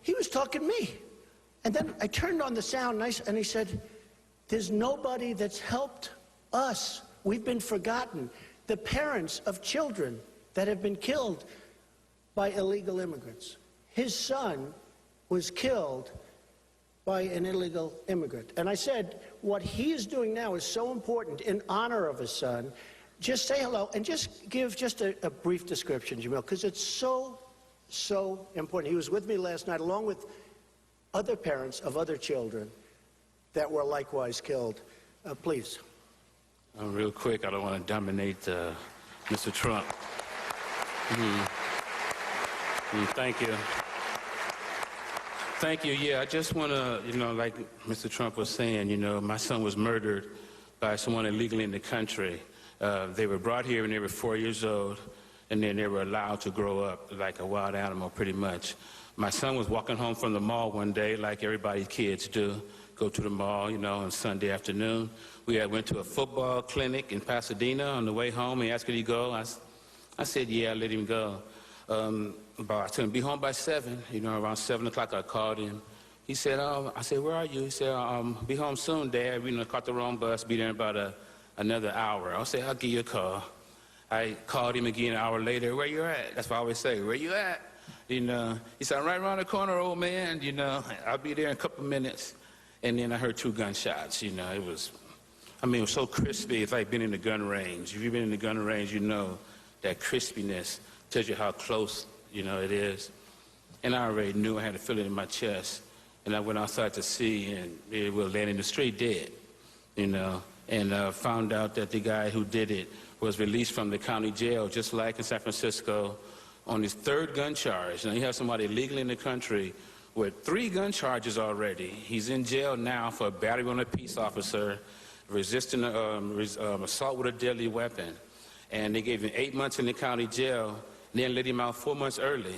he was talking to me. And then I turned on the sound and he said, there's nobody that's helped us. We've been forgotten. The parents of children that have been killed by illegal immigrants. His son was killed by an illegal immigrant. And I said, what he is doing now is so important in honor of his son. Just say hello and just give just a brief description, Jamil, because it's so important. He was with me last night along with other parents of other children that were likewise killed. Please. Real quick, I don't want to dominate Mr. Trump. Thank you. Thank you. Yeah, I just want to, like Mr. Trump was saying, my son was murdered by someone illegally in the country. They were brought here when they were 4 years old, and then they were allowed to grow up like a wild animal, pretty much. My son was walking home from the mall one day, like everybody's kids do, go to the mall, on Sunday afternoon. We went to a football clinic in Pasadena on the way home. He asked, could he go? I said, yeah, I let him go. I told him, be home by 7. Around 7 o'clock, I called him. He said, I said, where are you? He said, be home soon, Dad. We caught the wrong bus, be there in about another hour. I said, I'll give you a call. I called him again an hour later. Where you at? That's what I always say, where you at? He said, I'm right around the corner, old man. I'll be there in a couple minutes. And then I heard 2 gunshots. It was so crispy. It's like being in the gun range. If you've been in the gun range, you know that crispiness tells you how close, it is. And I already knew. I had a feeling in my chest. And I went outside to see, and it was laying in the street dead, and found out that the guy who did it was released from the county jail, just like in San Francisco, on his 3rd gun charge. Now, you have somebody illegally in the country with 3 gun charges already. He's in jail now for battery on a peace officer, resisting assault with a deadly weapon. And they gave him 8 months in the county jail, then let him out 4 months early.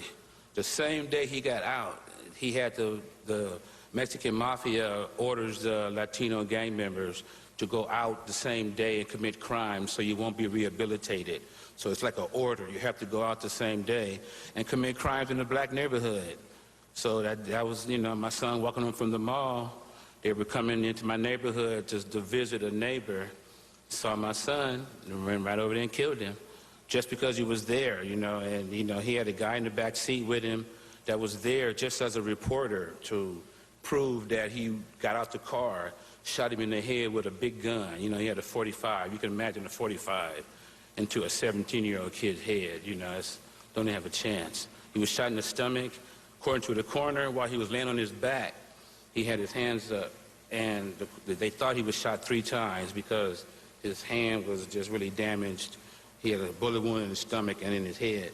The same day he got out, he had the Mexican mafia orders the Latino gang members to go out the same day and commit crimes so you won't be rehabilitated. So it's like an order. You have to go out the same day and commit crimes in the black neighborhood. So that was, my son walking home from the mall. They were coming into my neighborhood just to visit a neighbor. Saw my son and ran right over there and killed him just because he was there, and, he had a guy in the back seat with him that was there just as a reporter to prove that he got out the car, shot him in the head with a big gun. He had a .45. You can imagine a .45 into a 17-year-old kid's head. Don't have a chance. He was shot in the stomach. According to the coroner, while he was laying on his back, he had his hands up, and they thought he was shot 3 times because his hand was just really damaged. He had a bullet wound in his stomach and in his head.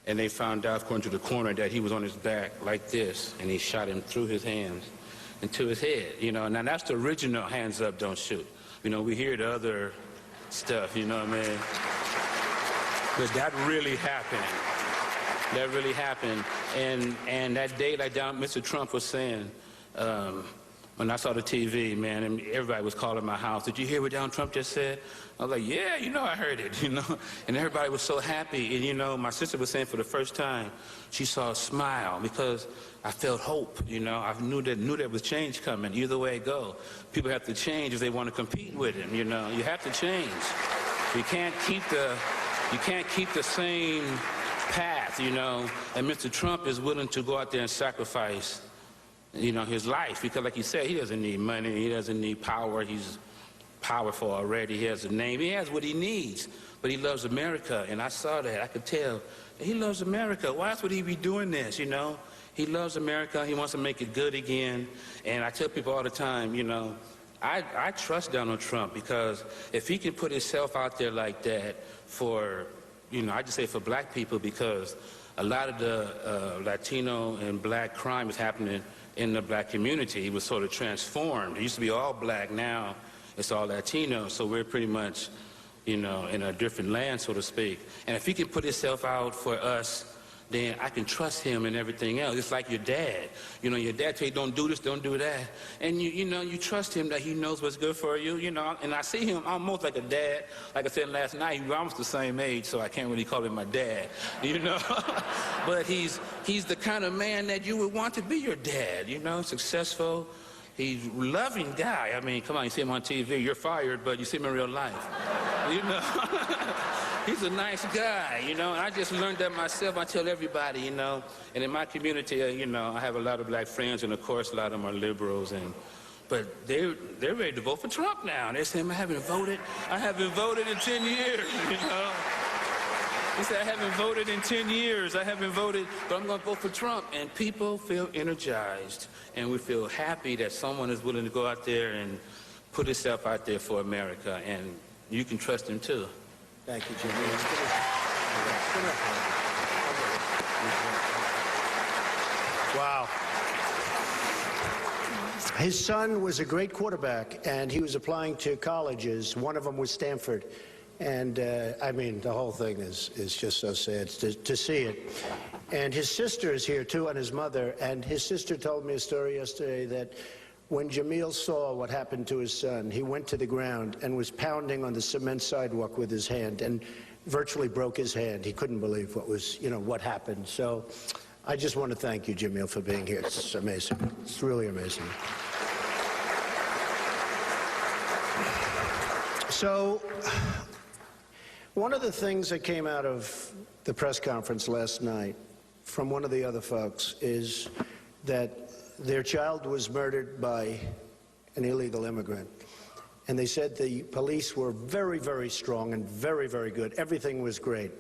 And they found out, according to the coroner, that he was on his back like this, and he shot him through his hands into his head. Now that's the original hands up, don't shoot. We hear the other stuff, you know what I mean? But that really happened. That really happened. And that day, like Mr. Trump was saying, when I saw the TV, man, and everybody was calling my house, did you hear what Donald Trump just said? I was like, yeah, I heard it, And everybody was so happy. And, my sister was saying for the first time, she saw a smile because I felt hope, I knew there was change coming, either way it go. People have to change if they want to compete with him, You have to change. You can't keep the same path, And Mr. Trump is willing to go out there and sacrifice his life, because like you said, he doesn't need money, he doesn't need power, he's powerful already, he has a name, he has what he needs, but he loves America, and I saw that, I could tell that he loves America. Why else would he be doing this, He loves America, he wants to make it good again, and I tell people all the time, I trust Donald Trump, because if he can put himself out there like that for, I just say for black people, because a lot of the Latino and black crime is happening in the black community. It was sort of transformed. It used to be all black, now it's all Latino, so we're pretty much, in a different land, so to speak. And if he can put himself out for us then I can trust him and everything else. It's like your dad. You know, your dad tell you, don't do this, don't do that. And you trust him that he knows what's good for you, you know. And I see him almost like a dad. Like I said last night, we're almost the same age, so I can't really call him my dad, you know. But he's the kind of man that you would want to be your dad, you know, successful. He's a loving guy. I mean, come on, you see him on TV, you're fired, but you see him in real life, you know. He's a nice guy, you know, and I just learned that myself. I tell everybody, you know, and in my community, you know, I have a lot of black friends, and of course, a lot of them are liberals, but they're ready to vote for Trump now. And they're saying, I haven't voted in 10 years, you know. He said, I haven't voted in 10 years. I haven't voted, but I'm going to vote for Trump. And people feel energized, and we feel happy that someone is willing to go out there and put himself out there for America, and you can trust him too. Thank you, Jimmy. Wow. His son was a great quarterback, and he was applying to colleges. One of them was Stanford. And, I mean, the whole thing is just so sad to see it. And his sister is here, too, and his mother. And his sister told me a story yesterday that when Jamil saw what happened to his son, he went to the ground and was pounding on the cement sidewalk with his hand and virtually broke his hand. He couldn't believe what happened. So I just want to thank you, Jamil, for being here. It's amazing. It's really amazing. So one of the things that came out of the press conference last night from one of the other folks is that their child was murdered by an illegal immigrant. And they said the police were very, very strong and very, very good. Everything was great.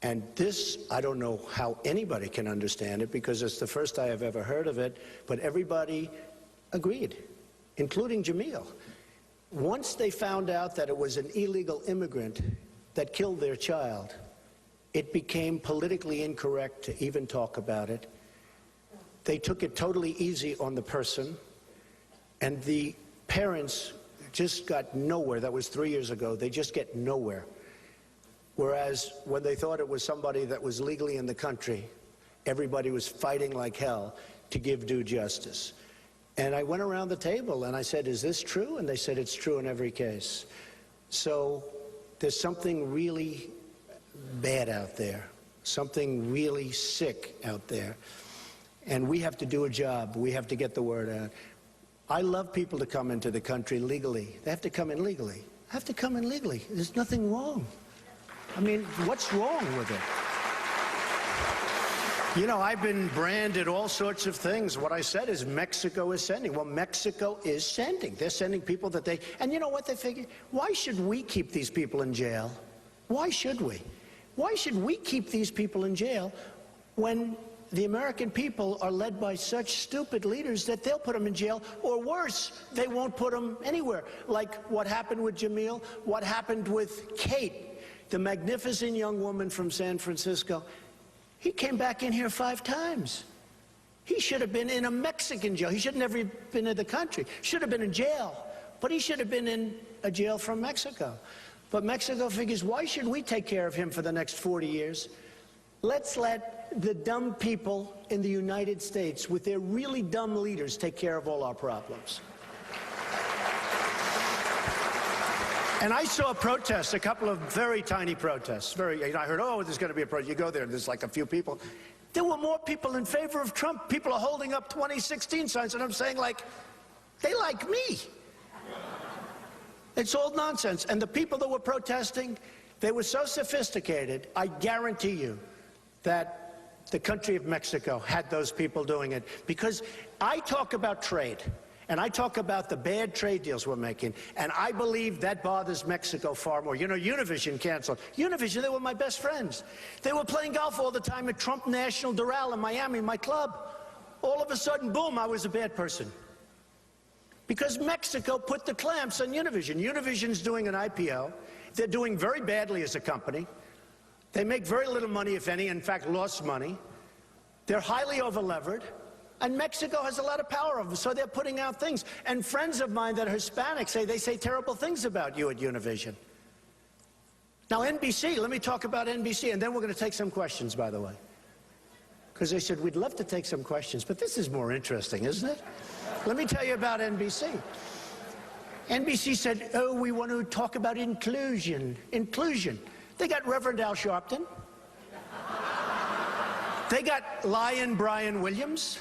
And this, I don't know how anybody can understand it, because it's the first I have ever heard of it, but everybody agreed, including Jamil. Once they found out that it was an illegal immigrant that killed their child, it became politically incorrect to even talk about it. They took it totally easy on the person, and the parents just got nowhere. That was 3 years ago. They just get nowhere. Whereas when they thought it was somebody that was legally in the country, everybody was fighting like hell to give due justice. And I went around the table and I said, is this true? And they said, it's true in every case. So there's something really bad out there, something really sick out there. And we have to do a job. We have to get the word out. I love people to come into the country legally. They have to come in legally. They have to come in legally. There's nothing wrong. I mean, what's wrong with it? You know, I've been branded all sorts of things. What I said is Mexico is sending. Well, Mexico is sending. They're sending people that they... And you know what they figure? Why should we keep these people in jail? Why should we? Why should we keep these people in jail when the American people are led by such stupid leaders that they'll put them in jail, or worse, they won't put them anywhere? Like what happened with Jamil, what happened with Kate, the magnificent young woman from San Francisco. He came back in here 5 times. He should have been in a Mexican jail. He should have never been in the country. Should have been in jail. But he should have been in a jail from Mexico. But Mexico figures, why should we take care of him for the next 40 years? Let's let the dumb people in the United States with their really dumb leaders take care of all our problems. And I saw protests, a couple of very tiny protests. I heard, oh, there's going to be a protest. You go there, and there's like a few people. There were more people in favor of Trump. People are holding up 2016 signs, and I'm saying, like, they like me. It's all nonsense. And the people that were protesting, they were so sophisticated, I guarantee you that the country of Mexico had those people doing it. Because I talk about trade. And I talk about the bad trade deals we're making, and I believe that bothers Mexico far more. You know, Univision canceled. Univision, they were my best friends. They were playing golf all the time at Trump National Doral in Miami, my club. All of a sudden, boom, I was a bad person. Because Mexico put the clamps on Univision. Univision's doing an IPO. They're doing very badly as a company. They make very little money, if any, in fact, lost money. They're highly over-levered. And Mexico has a lot of power over them, so they're putting out things. And friends of mine that are Hispanic they say terrible things about you at Univision. Now, NBC, let me talk about NBC, and then we're going to take some questions, by the way. because they said, we'd love to take some questions, but this is more interesting, isn't it? Let me tell you about NBC. NBC said, oh, we want to talk about inclusion. Inclusion. They got Reverend Al Sharpton. They got Lion Brian Williams.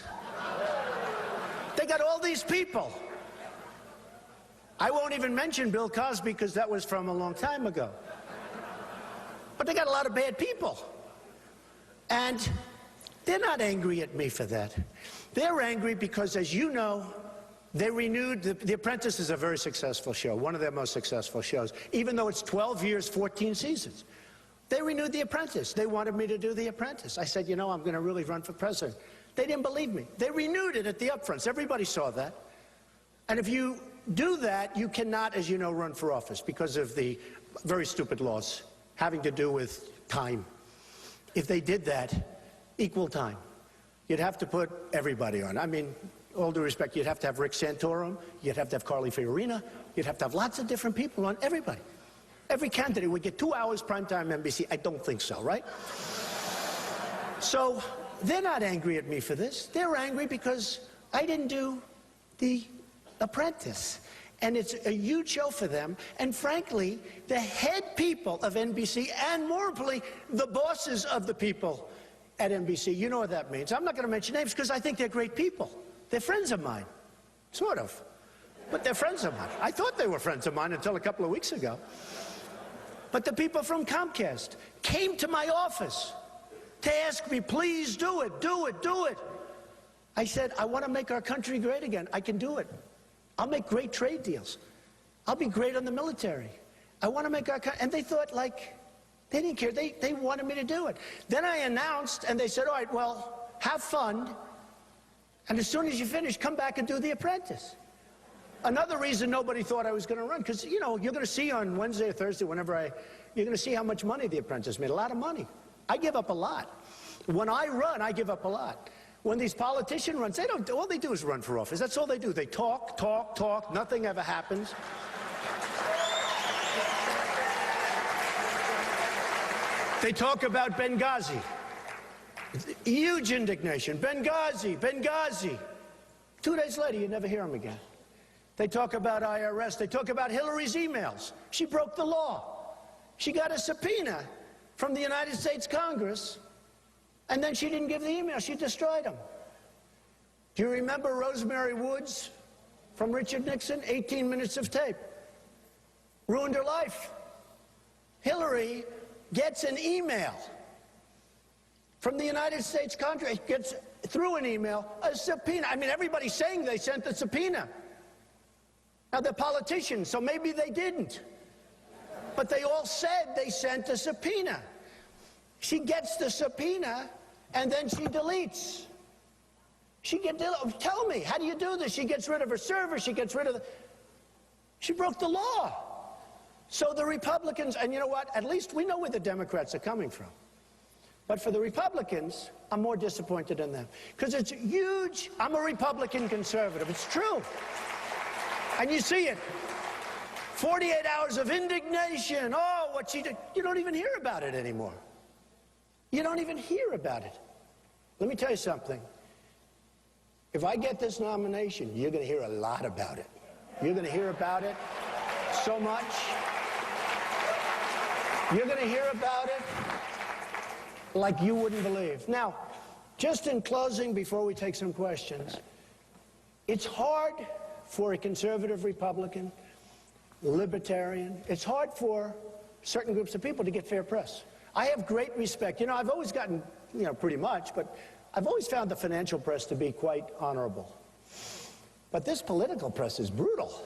They got all these people. I won't even mention Bill Cosby because that was from a long time ago. But they got a lot of bad people. And they're not angry at me for that. They're angry because, as you know, they renewed, The Apprentice is a very successful show, one of their most successful shows, even though it's 12 years, 14 seasons. They renewed The Apprentice. They wanted me to do The Apprentice. I said, you know, I'm going to really run for president. They didn't believe me. They renewed it at the upfronts. Everybody saw that. And if you do that, you cannot, as you know, run for office because of the very stupid laws having to do with time. If they did that, equal time, you'd have to put everybody on. I mean, all due respect, you'd have to have Rick Santorum, you'd have to have Carly Fiorina, you'd have to have lots of different people on, everybody. Every candidate would get 2 hours primetime NBC. I don't think so, right? So they're not angry at me for this. They're angry because I didn't do The Apprentice. And it's a huge show for them. And frankly, the head people of NBC, and more importantly, the bosses of the people at NBC, you know what that means. I'm not going to mention names because I think they're great people. They're friends of mine, sort of. But they're friends of mine. I thought they were friends of mine until a couple of weeks ago. But the people from Comcast came to my office to ask me, please do it, do it, do it. I said, I want to make our country great again. I can do it. I'll make great trade deals. I'll be great on the military. I want to make our country. And they thought, like, they didn't care. They wanted me to do it. Then I announced, and they said, all right, well, have fun. And as soon as you finish, come back and do The Apprentice. Another reason nobody thought I was going to run, because, you know, you're going to see on Wednesday or Thursday, you're going to see how much money The Apprentice made. A lot of money. I give up a lot. When I run, I give up a lot. When these politicians run, all they do is run for office. That's all they do. They talk, talk, talk. Nothing ever happens. They talk about Benghazi. Huge indignation. Benghazi, Benghazi. 2 days later, you never hear them again. They talk about IRS. They talk about Hillary's emails. She broke the law. She got a subpoena from the United States Congress, and then she didn't give the email. She destroyed them. Do you remember Rosemary Woods from Richard Nixon? 18 minutes of tape. Ruined her life. Hillary gets an email from the United States Congress, gets through an email, a subpoena. I mean, everybody's saying they sent the subpoena. Now, they're politicians, so maybe they didn't. But they all said they sent a subpoena. She gets the subpoena, and then she deletes. Tell me, how do you do this? She gets rid of her server, she gets rid of she broke the law. So the Republicans, and you know what? At least we know where the Democrats are coming from. But for the Republicans, I'm more disappointed in them. Because it's huge. I'm a Republican conservative. It's true. And you see it. 48 hours of indignation. Oh, what she did. You don't even hear about it anymore. You don't even hear about it. Let me tell you something. If I get this nomination, you're going to hear a lot about it. You're going to hear about it so much. You're going to hear about it like you wouldn't believe. Now, just in closing, before we take some questions, it's hard for a conservative Republican, libertarian, it's hard for certain groups of people to get fair press. I have great respect. You know, I've always gotten, you know, pretty much, but I've always found the financial press to be quite honorable. But this political press is brutal.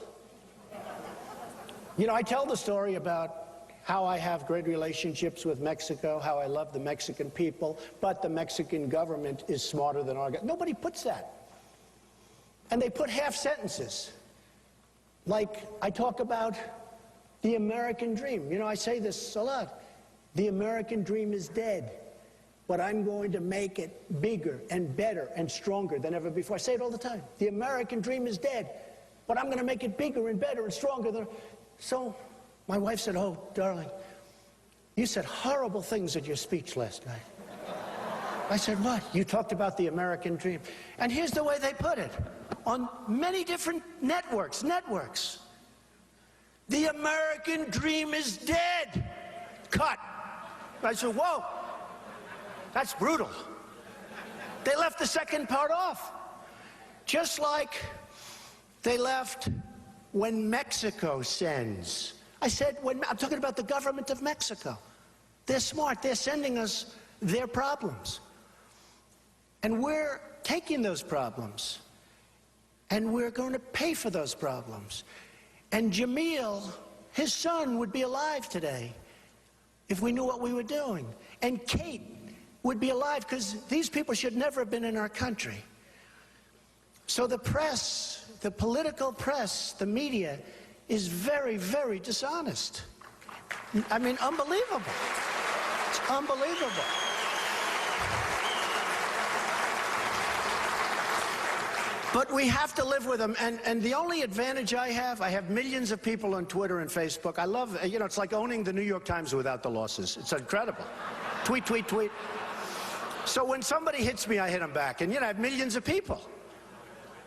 You know, I tell the story about how I have great relationships with Mexico, how I love the Mexican people, but the Mexican government is smarter than our government. Nobody puts that. And they put half sentences. Like, I talk about the American dream. You know, I say this a lot. The American dream is dead, but I'm going to make it bigger and better and stronger than ever before. I say it all the time. The American dream is dead, but I'm going to make it bigger and better and stronger than... So my wife said, oh, darling, you said horrible things at your speech last night. I said, what? You talked about the American dream. And here's the way they put it on many different networks. The American dream is dead. Cut. I said, whoa, that's brutal. They left the second part off. Just like they left when Mexico sends. I said, I'm talking about the government of Mexico. They're smart. They're sending us their problems. And we're taking those problems. And we're going to pay for those problems. And Jamil, his son, would be alive today if we knew what we were doing. And Kate would be alive because these people should never have been in our country. So the press, the political press, the media is very, very dishonest. I mean, unbelievable. It's unbelievable. But we have to live with them, and the only advantage I have millions of people on Twitter and Facebook. I love, it's like owning the New York Times without the losses. It's incredible. Tweet, tweet, tweet. So when somebody hits me, I hit them back, and I have millions of people.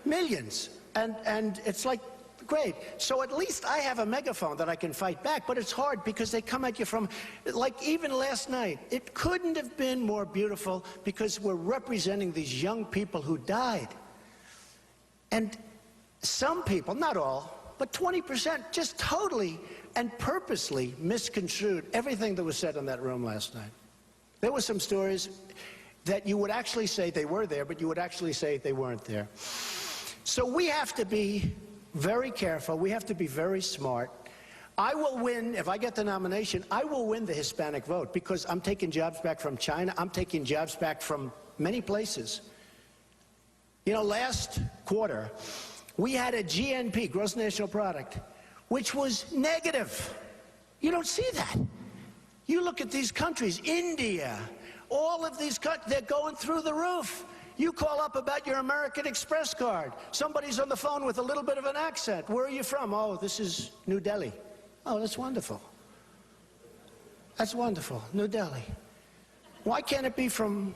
Millions. And it's like, great. So at least I have a megaphone that I can fight back, but it's hard because they come at you from, like even last night, it couldn't have been more beautiful because we're representing these young people who died. And some people, not all, but 20% just totally and purposely misconstrued everything that was said in that room last night. There were some stories that you would actually say they were there, but you would actually say they weren't there. So we have to be very careful. We have to be very smart. I will win, if I get the nomination, I will win the Hispanic vote because I'm taking jobs back from China. I'm taking jobs back from many places. Last quarter, we had a GNP, gross national product, which was negative. You don't see that. You look at these countries, India, all of these countries, they're going through the roof. You call up about your American Express card. Somebody's on the phone with a little bit of an accent. Where are you from? Oh, this is New Delhi. Oh, that's wonderful. That's wonderful, New Delhi. Why can't it be from